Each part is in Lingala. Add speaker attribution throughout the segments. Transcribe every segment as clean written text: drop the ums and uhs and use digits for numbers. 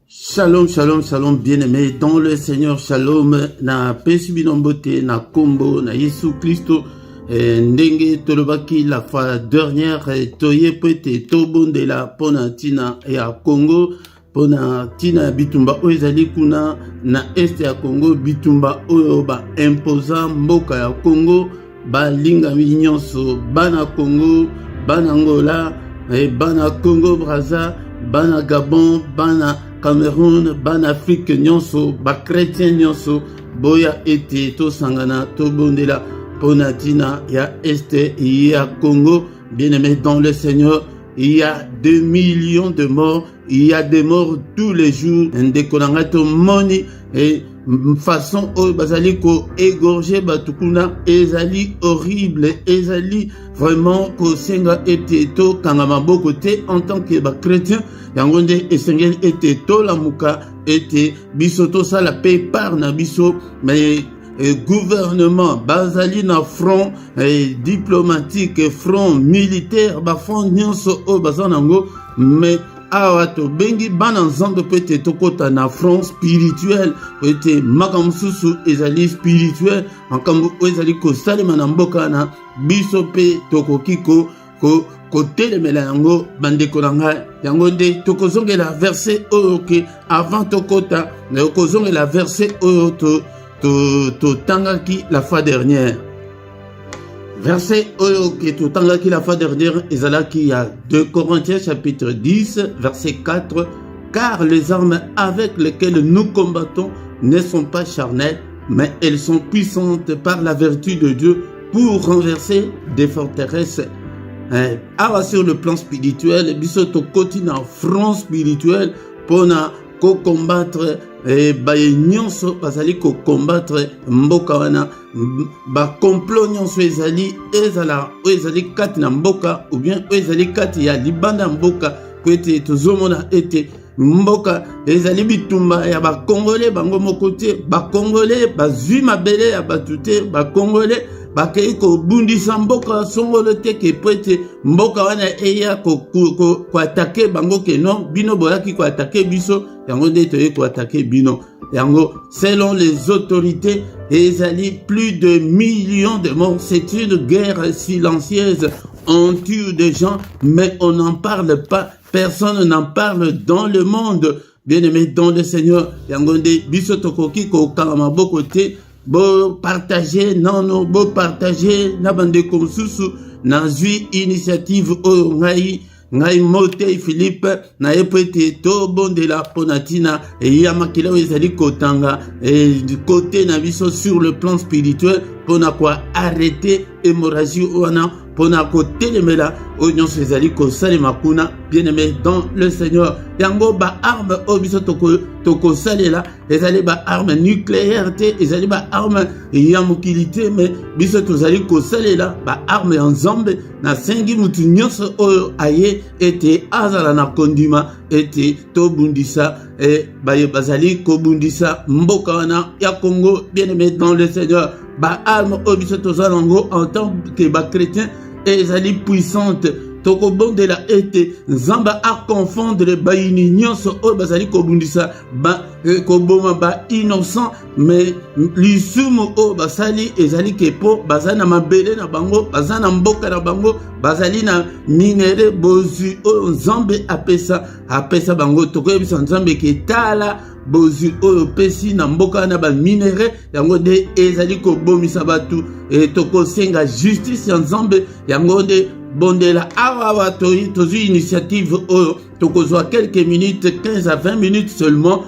Speaker 1: Shalom, shalom, shalom, bien-aimé dans le Seigneur, shalom, na pesi binombote, na kombo, na Yesu Christo, ndenge tolobaki la fois dernière, toye pete tobonde la pona tina ya Congo, pona tina bitumba oezali kuna, na este ya Congo, bitumba oyo ba imposa mboka ya Congo, ba linga nyonso, bana Congo, bana Angola, bana Congo Brazza, bana Gabon, bana Cameroun, ban Afrique nyonso, ba chrétien nyonso, boya ete to sangana to bondela ponatina ya este ya Congo, bien-aimé dans le Seigneur, il y a 2 millions de morts, il y a des morts tous les jours, ndekolangato moni et façon o bazali ko égorger batukuna ezali horrible, ezali vraiment ko senga ete to kangama boko te en tant que ba chrétien yangonde esengel ete to la muka ete biso to sala pe par na biso mais gouvernement bazali na front diplomatique front militaire ba front nyonso o bazanango mais awa to bengi bana nzambe pete tokota na front spirituel pete makamsusu ezali spirituel makambo ezali ko salema na mboka na biso pe tokoki ko telemela yango bandeko nanga yango nde tokozongela verset oyo ke avant tokota na tokozongela verset oyo to tangaki la fois dernière. Verset oyo que tout tangaki la fois dernière, ezalaki à 2 Corinthiens chapitre 10, verset 4, car les armes avec lesquelles nous combattons ne sont pas charnelles, mais elles sont puissantes par la vertu de Dieu pour renverser des forteresses. Alors sur le plan spirituel, bisoto continue en front spirituel pour combattre baye nyonso bazali ko combattre mboka wana ba complot nyonso ezali kati na mboka ou bien ezali kati ya libanda mboka kwete tozomona ete mboka ezali bitumba ya ba congolais bango moko te ba congolais bazwi mabele ya batute ba congolais bakei ko bundisa mboka songolo te ke pete mboka wana eya ko attaquer bango ke non bino boyaki ko attaquer biso yango nde toye ko attaquer bino yango selon les autorités ezali plus de millions de morts. C'est une guerre silencieuse, on tue des gens mais on n'en parle pas, personne n'en parle dans le monde. Bien-aimé dans le Seigneur yango nde biso tokoki ko kangama boko te bo partager non bo partager na bande comme susu na zui initiative o ngai Motei Philippe na epete to bondela ponatina et yamakila ezali kotanga et du côté na biso sur le plan spirituel pona quoi arrêter hémorragie wana pona ko telemela onyon ezali ko salema kuna bien-aimé dans le Seigneur yango ba arme o biso toko salela ezali ba arme nucléaire te ezali ba arme ya mokilité mais biso tozali ko salela ba arme en nzambe na sengi mutu nyonso oyo aye ete azala na kondima ete to bundisa baye bazali ko bundisa mboka wana ya Congo. Bien-aimé dans le Seigneur ba arme o biso tozalango en tant que ba chrétien ezali puissante toko bondela ete nzamba a confondre bayini nyonso o bazali kobundisa ba koboma ba innocent mais lisumu o basali ezali kepo bazana mabele na bango bazana mboka na bango bazali na minere bozu o nzambe apesa bango toko yebisa nzambe ke tala bozu oyo pesi na mboka na ba minere yango de ezali kobomisa batu toko senga justice ya nzambe yango de bondela awa tozu initiative oyo tokozwa quelques minutes 15 à 20 minutes seulement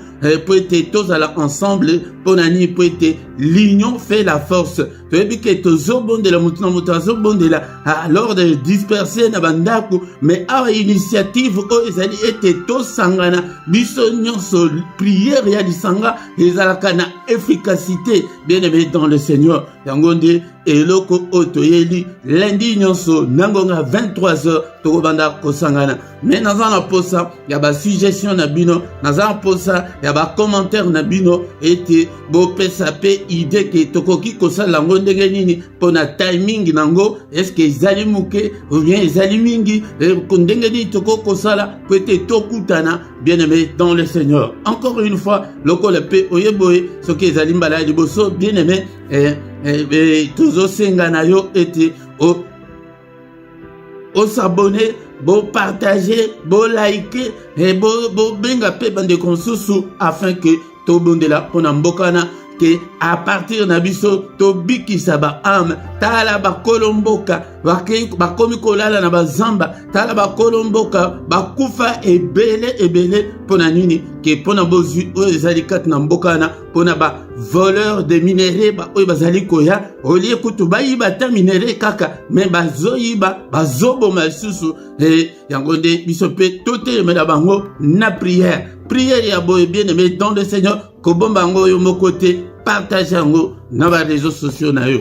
Speaker 1: pour être tous ensemble pour nani pour être l'union fait la force toyebi ke tozo bondela mutu na mutu azo bondela alors de disperser na bandako mais awa initiative oyo ezali ete tosangana biso nyonso prière ya lisanga ezalaka na efficacité, bien-aimé dans le Seigneur. Yangonde eloko otoyeli lundi nyonso nangonga 23h tokobanda kosangana. Mais naza na posa ya ba suggestion na bino, naza na posa ya ba commentaire na bino ete bo pesa pe idée ke tokoki kosala ngo ndenge nini pona timing nango, est-ce que ezali muke ou bien ezali mingi ndenge nini toko kosala po ete tokutana, bien-aimé dans le Seigneur. Encore une fois lokole pe oyeboye soki ezali mbala liboso, bien-aimé tozo senga na yo ete o s'abonner, bo partager, bo liker et bo benga pe bande konsusu afin que to bondela pona mbokana que à partir na biso to bikisa ba âme tala ba kolomboka ba komi kolala na bazamba tala ba kolomboka ba kufa ebele pona nini ke pona bozu o ezali kat na mbokana pona ba voleur de minéraux ba o bazali koya olie kutu ba yiba ta minéraux kaka mais bazoyiba bazoboma susu yango nde biso pe tote mela bango na prière ya boye bien-aimé dans le Seigneur kobomba ngo yo mokote partage yango na ba réseaux sociaux na yo.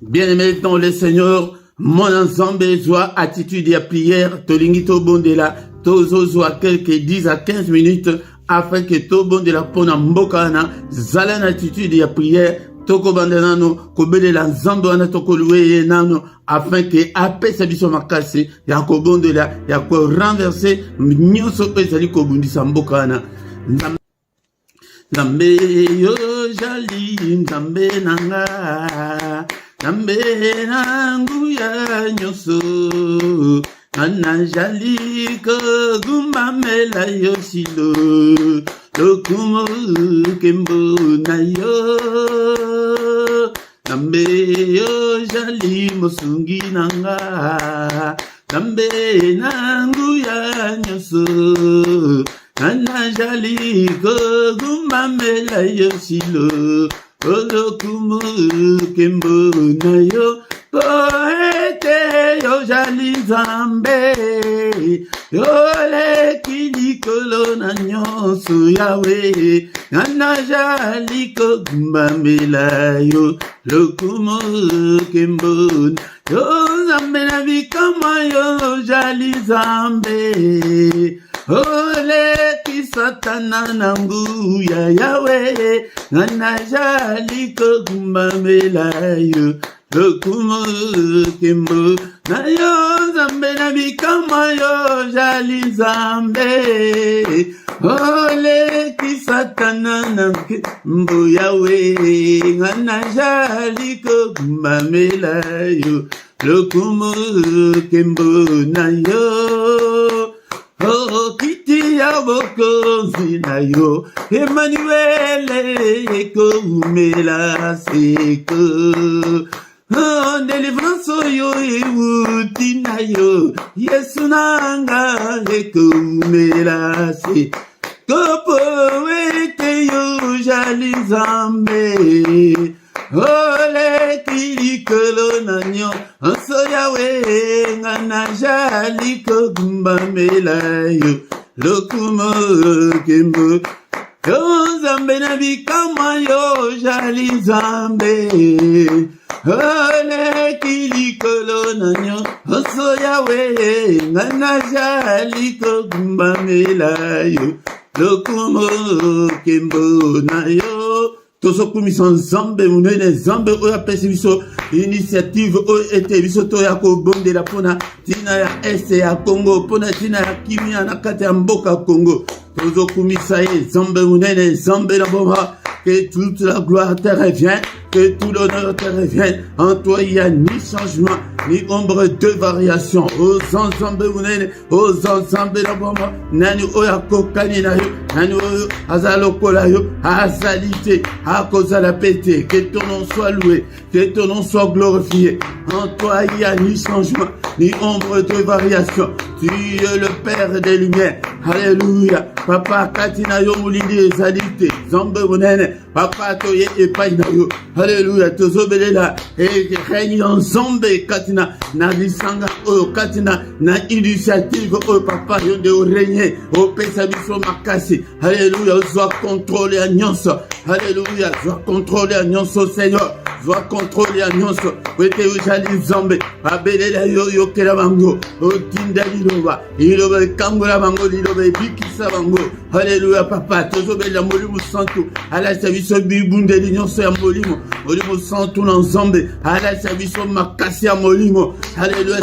Speaker 1: Bien-aimé dans le Seigneur, mon ensemble joie attitude ya prière tolingi to bondela tozo joie quelques 10 à 15 minutes afin que to bondela pona mbokana zala na attitude ya prière toko bandanano kobelela nzambe wana tokoluwe nano afin que apesa biso makasi ya kobondela ya ko renverser nyonso ezali kobundisa mbokana. Nzambe yo jali nzambe nanga nzambe nangu ya nyonso ana jali ko gumamela yo silo lokumo kembo na yo nzambe yo jali mosungi nanga nzambe nangu ya nyonso ana jali ko gumamela yo silo olokumu kembo na yo poete yo jali nzambe yo leki likolo na nyonso yawe ana jali ko gumamela yo lokumu kembo yo nzambe na bikama yo jali nzambe ole ki satana nangu ya yawe nana jali ko gumbamela yo lokumo kembo na yo nzambe na bikama yo jali nzambe ole ki satana nangu yawe nana jali ko gumbamela yo lokumo kembo na yo oh, kiti ya bokonzi na yo Emmanuel ekomela seko oh, délivrance yo euti na yo Yesu nanga ekomela seko po ete yo jali nzambe ole kilikolo na nyo anso yawe ngana jali ko gumbamela yo lokumo kembo yo nzambe na bikama yo jali nzambe ole kilikolo na nyo anso yawe ngana jali ko gumbamela yo lokumo kembo na yo tozo kumisa nzambe munene nzambe oyo apesi biso initiative oyo ete biso toya kobondela pona tina ya este ya Congo pona tina ya kimia na kati ya mboka Congo tozo kumisa ye nzambe munene nzambe na bomba que toute la gloire te revient, que tout l'honneur te revient. En toi, il n'y a ni changement, ni ombre de variation. Aux ensemble, aux ensemble, nani oya kokani na yo, nani oyo azaloko la yo, azalité, à cause de la pété. Que ton nom soit loué, que ton nom soit glorifié. En toi, il n'y a ni changement, ni ombre de variation. Tu es le Père des lumières. Alléluia. Papa, katina yo mulindi ezalite. Zombe monene. Papa, toye epai na yo. Alléluia. Tozobelela. Réunion zombe katina. Na lisanga oyo katina. Na initiative oyo papa yo de régner. O pesa biso makasi. Alléluia. Sois contrôlé à nyonso. Alléluia. Sois contrôlé à nyonso, Seigneur. Sois contrôlé à nyonso. Wete ujali zombe. Abelela yo yo kera bango. O tinda liloba. Iloba kangola bango liloba bikisa bango. Alléluia papa. Tozobela molimo santo. Ala service bibunde nyonso ya molimo. Molimo santo na zombe. Ala service makasi ya molimo. Alléluia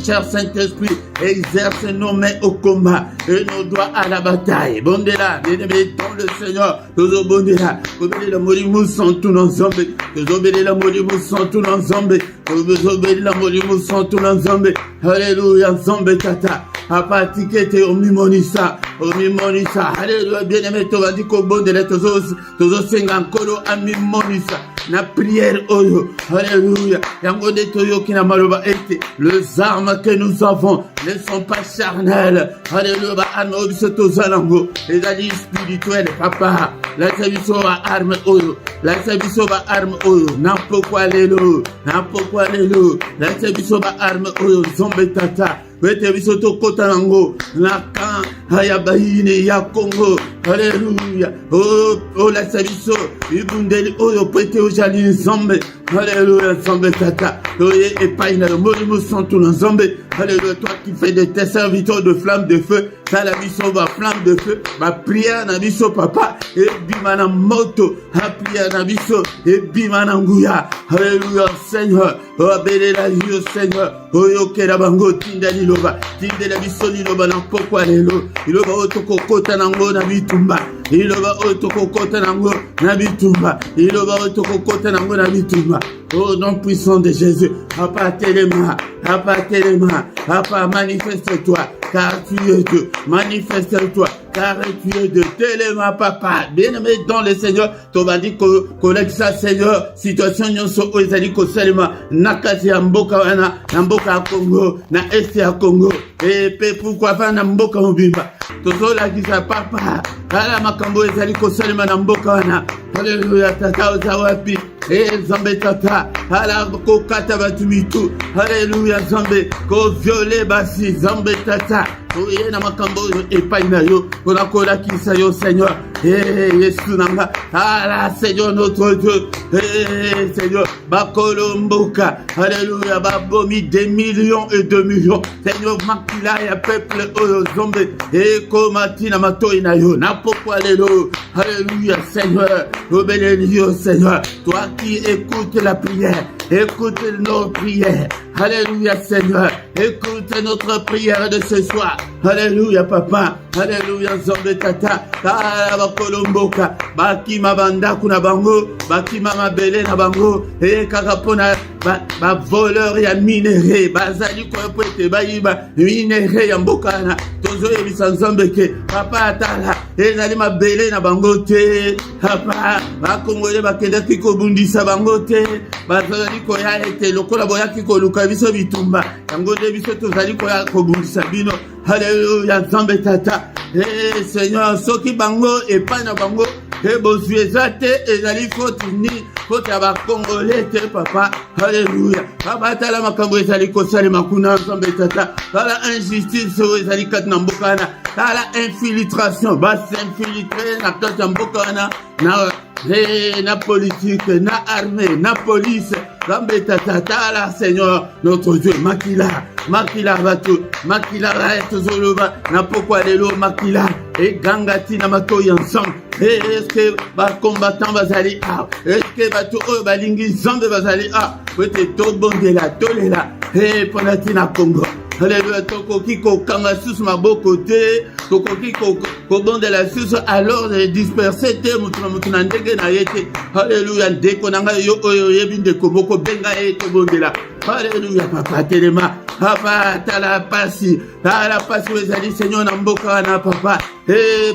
Speaker 1: cher Saint-Esprit. Exerce nos mains au combat et nos doigts à la bataille. Bondela, bien-aimé dans le Seigneur. Tozobondela. Tozobela molimo santo na zombe. Tozobela molimo santo na zombe. Tozobela molimo santo na zombe. Alléluia zombe tata. Papa tikete omimonisa. Alléluia bien-aimé tovandi kobondela tozosenga nkolo amimonisa. Na prière oyo. Alléluia. Yango de toyoki na maloba ete. Les armes que nous avons ne sont pas charnelles. Alléluia. Anobiso tozalango. Les alliés spirituels papa. La service ba arme oyo. La service ba arme oyo. N'importe lelo. La service ba arme oyo. Zombe tata. Wete bisoto kota nango na kan haya bahine ya Congo. Alléluia. Oh la sabiso ibundeli oyo pete ojali nzambe. Alléluia nzambe tata. Oye epai na molimo santo na nzambe. Alléluia toi qui fais de tes serviteurs de flamme de feu. Ça la biso va flamme de feu. Ma prière na biso papa et bimana moto. La prière na biso et bimana nguya. Alléluia Seigneur. Oh belela yo Seigneur. Oyo kera bango tindali loba. Tindela biso liloba na pokwa lelo. Iloba otoko kota nango na bitumba. Iloba otoko kota nango na bitumba. Iloba otoko kota nango na bitumba. Au nom puissant de Jésus. Papa Téléma. Papa manifeste-toi. Car tu es Dieu. Manifeste-toi. Car tu es Dieu. Téléma papa. Bien-aimé dans le Seigneur. Tobandi collègue ça Seigneur. Situation nyonso oezali ko selema. Nakati ya mboka wana. Na mboka ya Congo. Na este ya Congo. Et pourquoi pas na mboka mobimba. Tozola kisa papa. Kala makambo ezali ko selema na mboka wana. Alléluia tata ozawapi. Zambé tata, ala ko kata batumitu. Alléluia Zambé, ko violé basi Zambé tata. Oye na makambo epai na yo, kona kola kisa yo Seigneur. Yesu nanga, ala Seigneur notre Dieu. Seigneur, bakolomboka. Alléluia, babomi des millions et de millions. Seigneur, makila ya peuple oyo Zambé. Komati na matoi na yo, na pokwa lelo. Alléluia Seigneur, obéis-le Seigneur. Toi qui écoute la prière, écoute nos prières. Alléluia Seigneur, écoute notre prière de ce soir. Alléluia Papa, Alléluia Zombe Tata, Kala Kolomboka, Bakima Banda Kuna Bango, Bakima Mabele na Bango, et Kakapona, ba voleur ya minéré, Bazali Koyopote, Baïba, minéré ya Mbokana, Tozo Ebisa Zambeke, Papa Atala, et Nali Mabele na Bango te, Papa, Bakongole Bakenda Kiko Bundisa Bango te, Bazali Koya ete, Lokola Boya Kiko Luka Biso Bitumba, Yango de Biso Tozali Koya Kobundisa Bino, Alléluia, Zambé Tata, et Seigneur, Soki Bango, et Pana Bango, et Bosuezate, et Nali Fotini, Fotaba Congolais, Papa, Alléluia, Papa Tala Makambo, Zali Kosale Makuna, Zambé Tata, Tala injustice, Zali Katnambokana, Tala infiltration, bas infiltré, na Katnambokana, na politique, na armée, na police, Zambé Tata, Tala, Seigneur, notre Dieu, Makila Batu, Makila Zoloba, na pourquoi les lots Makila, et Gangati na Matoy ensemble. Est-ce que ba combattant bazali a? Est-ce que ba tout balingi Zambé bazali a? Peut-être tout bon de la tolela. Et Ponatina Congo. Alléluia, toko kiko kanga sous ma beau côté, toko kiko bon de la sous alors de disperser te mutuna ndenge na yete. Alléluia, deko nanga yo yebinde koboko benga ete bon de la. Alléluia, papa telema, papa tala pasi wezali Seigneur na mboka na papa.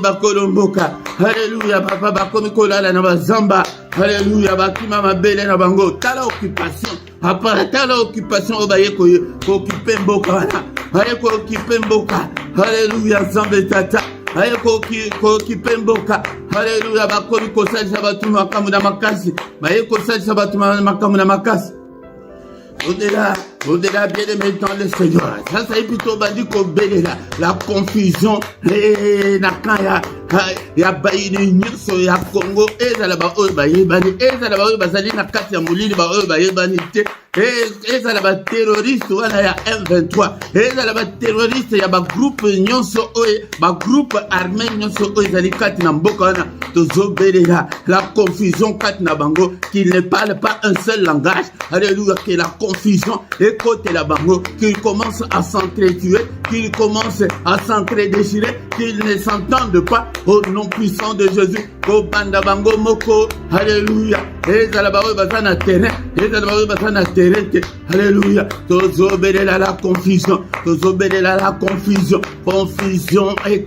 Speaker 1: Bakolomboka. Alléluia, papa bakomi kolala na bazamba. Alléluia, bakima mabele na bango. Tala occupation. Papa tala occupation obaye ko occuper mboka wana. Baye ko occuper mboka. Alléluia, Zambe Tata. Aye koki pemboka. Alléluia, bakoli kosalisa batu makamu na makasi. Baye kosalisa batu makamu na makasi. Au-delà, bien-aimé dans le Seigneur. Ça est plutôt bandi ko belela. La confusion. Ya bayini nyuso ya Congo. Ezala ba oyo bayebani. Ezala ba oyo bazali na kati ya mulili ba oyo bayebani te. Ezala ba terroriste wana ya M23. Ezala ba terroriste ya ba groupe nyonso oyo. Ba groupe armé nyonso oyo ezali kati na mboka wana. Tozo belela. La confusion kati na bango. Qu'ils ne parlent pas un seul langage. Alléluia. Que la confusion et côté la bango, qu'ils commencent à s'entretuer, qu'ils commencent à s'entre-déchirer, qu'ils ne s'entendent pas au nom puissant de Jésus. Kobanda bango moko, alléluia. Et zalabawe bazana terrain, et zalabawe bazana terrain. Alléluia. Tozo belela la confusion, tozo belela la confusion, confusion et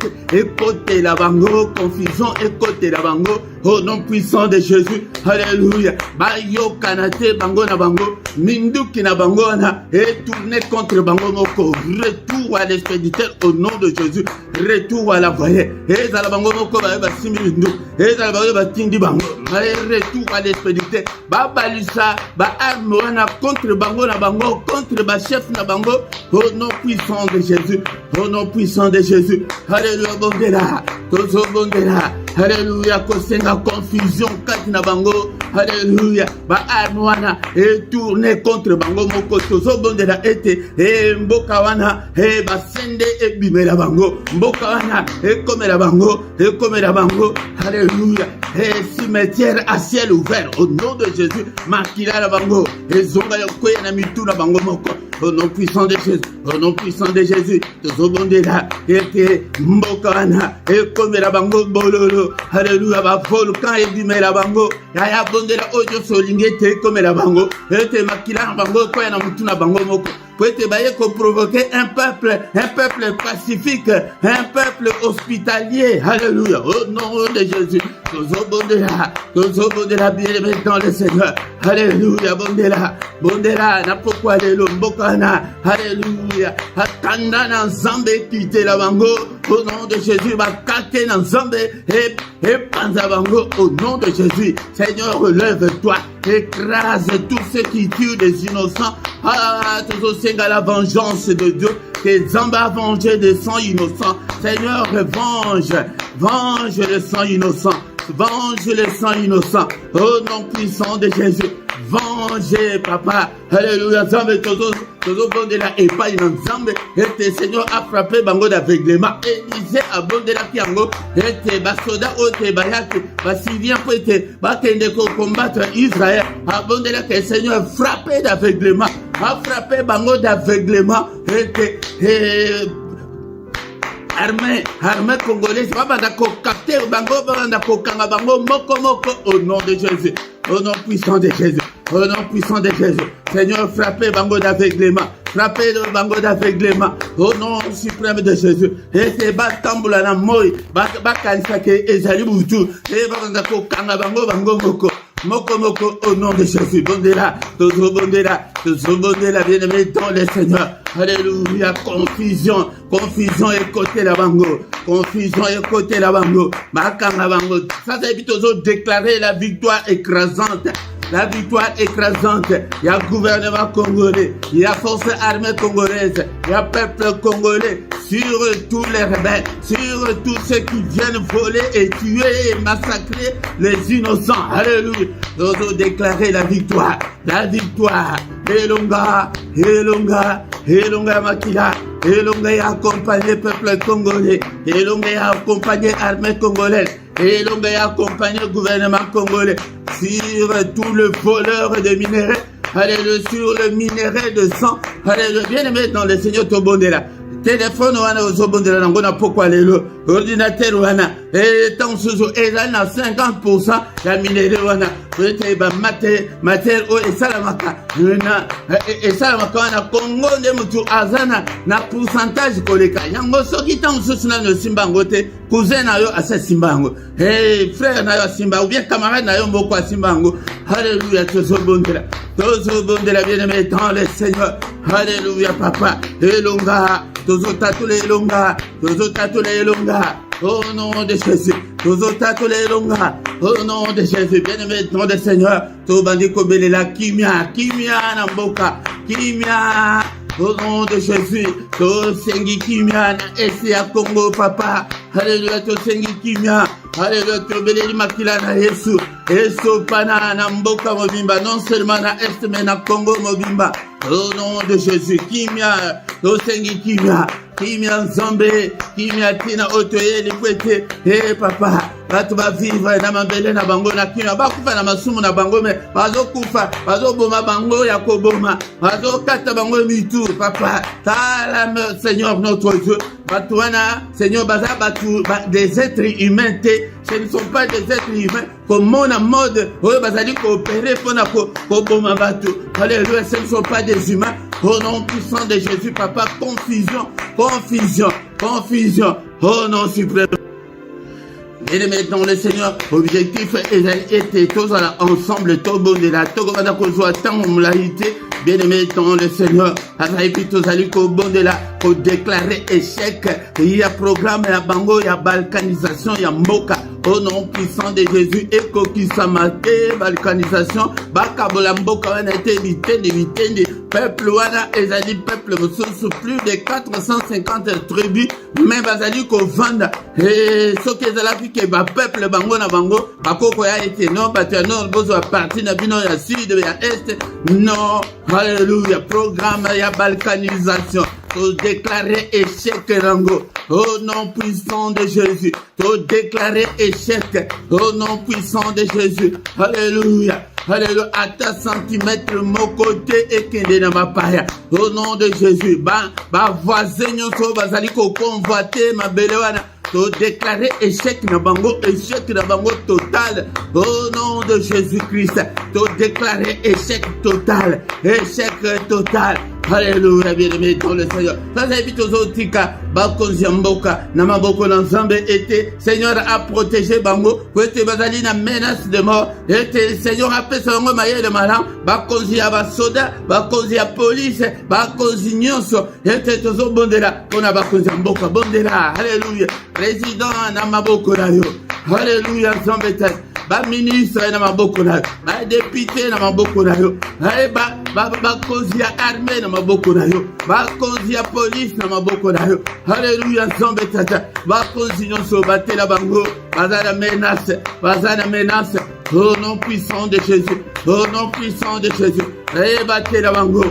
Speaker 1: côté la bango, confusion et côté la bango. Au nom puissant de Jésus, alléluia. Bayo kanate bango na bango, minduki na bango na, et tourner contre bango moko. Retour à l'expéditeur au nom de Jésus. Retour à la voyée. Et zalabango moko ba similindu. Et zalabango ba tindi bango. Retour à l'expéditeur. Ba balisa, ba arme wana contre bango na bango, contre ba chef na bango. Au nom puissant de Jésus. Au nom puissant de Jésus. Alléluia bondela. Tozo bondela. Alléluia, kosenga confusion kati na bango. Alléluia, ba arme wana et tourner contre bango moko tozo bondela ete mboka wana ba sende e bimela bango. Mboka wana komela bango, komela bango. Alléluia, cimetière à ciel ouvert au nom de Jésus. Makila la bango, zonga yokoya na mitu na bango moko. Au nom puissant de Jésus, au nom puissant de Jésus, tozo bondela ete mboka wana komela bango bololo. Alléluia, ba volcan et bimela bango. Ya bondela ojo solingete komela bango. Ete makila bango koya na mutu na bango moko. Poete baye ko provoquer un peuple pacifique, un peuple hospitalier. Alléluia, au nom de Jésus. Tozo bondela bien-aimé dans le Seigneur. Alléluia, bondela na pourquoi les lombokana. Alléluia, atanda na Nzambe quitter la bango. Au nom de Jésus, bakate na Nzambe et panza bango. Au nom de Jésus, Seigneur, relève-toi, écrase tous ceux qui tuent des innocents. Ah, tozo senga la vengeance de Dieu, que Nzambe a vengé des sangs innocents. Seigneur, venge le sang innocent. Venge le sang innocent. Au nom puissant de Jésus. Vengez, papa. Alléluia. Nzambe tozo bondela epai na Nzambe. Et Seigneur a frappé bango d'aveuglement. Et disait à bondela kiango. Et basoda ote bayate. Basivien poete. Bakende ko combattre Israël. A bondela que Seigneur frappé d'aveuglement. A frappé bango d'aveuglement. Et armée congolaise, capter bango, kanga bango, moko, au nom de Jésus, au nom puissant de Jésus, au nom puissant de Jésus. Seigneur, frappez bango d'aveuglement, frappez bango d'aveuglement, au nom suprême de Jésus. Et c'est batambula na moi, bakanisa ke ezali butu, et kanga bango moko. Moko, au nom de Jésus, bondela, bien-aimé dans le Seigneur. Alléluia, confusion et côté la bango, makanga bango. Ça c'est plutôt déclarer la victoire écrasante. La victoire écrasante, il y a le gouvernement congolais, il y a force armée congolaise, il y a peuple congolais, sur tous les rebelles, sur tous ceux qui viennent voler et tuer et massacrer les innocents. Alléluia. Nous avons déclaré la victoire. Elonga Makila. Elonga a accompagné le peuple congolais. Elonga a accompagné l'armée congolaise. Elonga a accompagné le gouvernement congolais sur tout le voleur de minerais. Alléluia, sur le minerai de sang. Alléluia, bien-aimé dans le Seigneur Tobondela. Téléphone wana ozobondela nango na pokwa lelo, ordinateur wana tant sozo eza na 50% ya minere wana peut-être ba matière o esalamaka wana Congo nde mutu azana na pourcentage koleka yango soki tant soso na simbango te cousin na yo asa simbango frère na yo simba ou bien camarade na yo mboko simbango. Alléluia, tozobondela bien-aimé dans le Seigneur. Alléluia, papa. Elonga Tozotatola elonga, tozotatola elonga. Au nom de Jésus, tozotatola elonga. Au nom de Jésus, bien-aimé, nom de Seigneur, tobandi kobelela kimia, kimia na mboka, kimia. Au nom de Jésus, to sengi kimia na esi ya Congo, papa. Alléluia, to sengi kimia. Alléluia, to beleli makila na Yesu. Yesu pana na mboka mobimba, non seulement na est mais na Congo mobimba. Au nom de Jésus, kimia, to sengi kimia. Kimia nzambe, kimia tina otoye likwete. Eh papa, batu ba vivre na mambele na bango na kimia. Bakufa na masumu na bango me, bazo kufa, bazo boma bango ya koboma. Bazo kata bango mitu, papa. Tala Seigneur notre Dieu. Batouana, Seigneur baza batu, des êtres humains, ce ne sont pas des êtres humains. Comme on a mode, bazali coopérer pour boma batu. Alléluia, ce ne sont pas des humains. Au nom puissant de Jésus, papa, confusion, confusion, confusion. Au nom suprême. Et maintenant le Seigneur, objectif était tous ensemble, tout bon de la Togomana Kozwa, tant moulaïté. Bien aimé dans le Seigneur, avec tous allés au bon de la, pour déclarer échec. Il y a programme, il y a bango, il y a balkanisation, il y a moka. Au nom puissant de Jésus, et qui s'amate, balkanisation, bakabola mboka, on a été évité, peuple, wana, ezali, peuple, sous plus de 450 tribus, mais bazali ko vanda, et ce qui est à la vie que ba peuple, bango na bango, bakoko ya été, non, batia non, bozo a parti, na bino ya sud, ya est, non, alléluia, programme, ya balkanisation. Pour déclarer échec rango au nom puissant de Jésus, pour déclarer échec au nom puissant de Jésus. Alléluia. Alléluia. À ta centimètre mon côté et kende na mapaya. Au nom de Jésus. Ba voisin nyonso bazali ko convoiter ma belewana. Pour déclarer échec na bango total. Au nom de Jésus-Christ. Pour déclarer échec total. Échec total. Alléluia, bien-aimé dans le Seigneur. Ça invite aux autres tika, bakonzi mboka, namaboko nzambe était, Seigneur a protégé bango, kwete bazali na menace de mort, était, Seigneur a fait son maye de malam, bakonzi ya basoda, bakonzi ya police, bakonzi nyonso, était tozo bondela, kona bakonzi mboka, bondela, alléluia, président namaboko na yo, alléluia, nzambe tete. Ba ministre na maboko na yo, ba député na maboko na yo, ba konzi ya armée na maboko na yo, ba konzi ya police na maboko na yo. Alléluia, nzambe tata, ba konzi nyonso batela bango, bazana menace, au nom puissant de Jésus, au nom puissant de Jésus. Et batela bango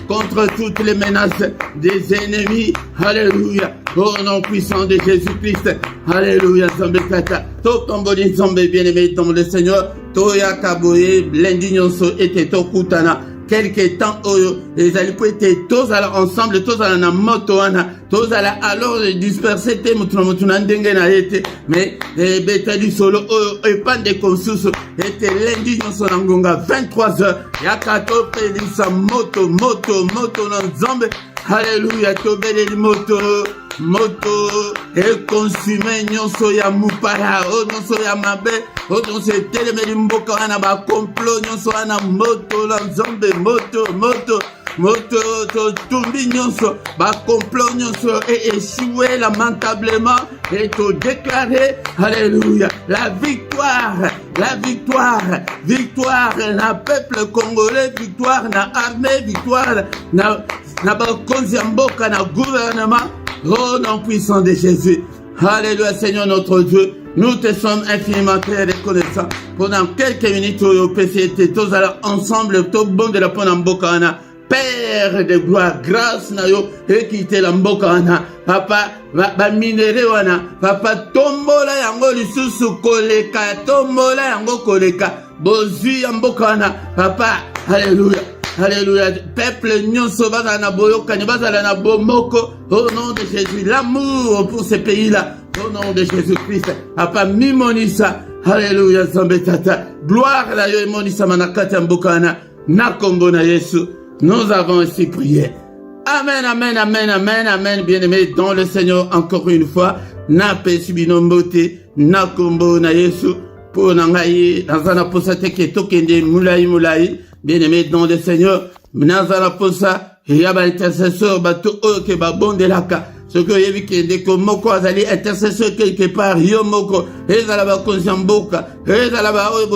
Speaker 1: contre toutes les menaces des ennemis. Alléluia, au nom puissant de Jésus-Christ. Alléluia, nzambe tata. Tokomboli nzambe bien-aimé dans le Seigneur. Toya kaboye, lundi nyonso ete tokutana. Quelque temps, les alliés étaient tous ensemble, tous à la moto, tous à la alors dispersés, mais les bêtes du solo, et pas de consus, était lundi dans son angonga, 23h, yakato pelisa moto, dans Zambé, alléluia, tobele moto, et consumé nyonso ya mupara, nyonso ya mabe, nyonso telemeli mboka wana ba complot, nyonso wana moto la Nzambe, moto to tumbi nyonso ba complot nyonso et échoué lamentablement et to déclarer alléluia la victoire na peuple congolais, victoire na armée, victoire na bakonzi mboka na gouvernement. Oh nom puissant de Jésus. Alléluia Seigneur notre Dieu. Nous te sommes infiniment très reconnaissants. Pendant quelques minutes, au PCT, tous alors ensemble, tout bon de la Ponambokana. Père de gloire, grâce na yo, équité la mbokana. Papa, ba minere wana. Papa, tombola yango lisusu koleka. Tombola yango koleka. Bozu yambokana. Papa, alléluia. Alléluia. Peuple nyonso bazana boyoka, ni bazala na bomoko. Au nom de Jésus, l'amour pour ce pays-là. Au nom de Jésus-Christ. Papa, mimonisa. Alléluia. Zambetata. Gloire à Dieu, monisa manakata mbokana. Nakombo na Yesu. Nous avons ainsi prié. Amen, amen, amen, amen, amen. Bien-aimés dans le Seigneur, encore une fois. Na pesibinombote. Nakombo na Yesu. Pour nangayi. Nazana posate ke tokende moulai. Bien-aimé dans le Seigneur, Nazala Posa, il y a ba intercesseur bato oyo ke ba bondelaka ce que yebi ke ndeko moko azali intercesseur quelque part yo moko ezala ba konzamboka ezala ba oyo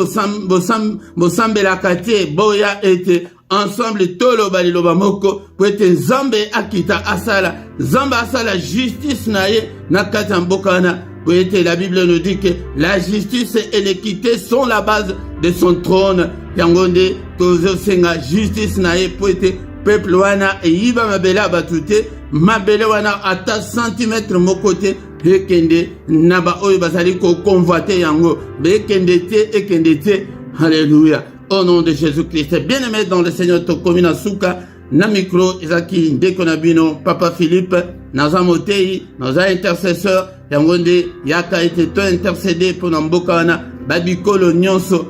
Speaker 1: bosambelaka te boya ete ensemble toloba liloba moko po ete nzambe akita asala nzambe asala justice na ye na kati ya mboka wana po ete la Bible nous dit que la justice et l'équité sont la base de son trône yango nde tozosenga justice na ye po ete peuple wana eyiba mabele abatu te mabele wana ata centimètre moko te ekende na baoyo bazali koconvoite yango bekende te alléluia au nom de Jésus-Christ. Bien-aimé dans le Seigneur tokomi na suka na micro ezaki ndeko na bino Papa Philippe naza motei naza intercesseur yango nde yaka ete to intercéder mpona mboka wana babikolo nyonso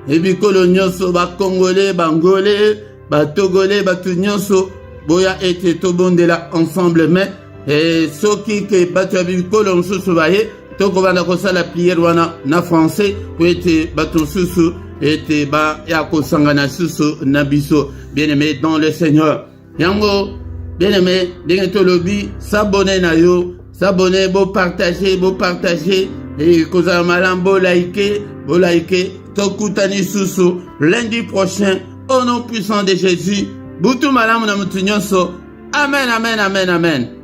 Speaker 1: ebikolo nyonso bakongole bangole batogole batu nyonso boya ete tobondela ensemble mais soki ke bato ya bikolo mosusu baye tokobanda kosala priere wana na français po ete bato mosusu ete ba ya kosangana susu na biso bien-aimé dans le Seigneur yango bien-aimé ndenge tolobi s'abonner na yo s'abonner bo partager et kozala malamu bo like tokutani susu lundi prochain au nom puissant de Jésus butu malamu na mutu nyonso amen.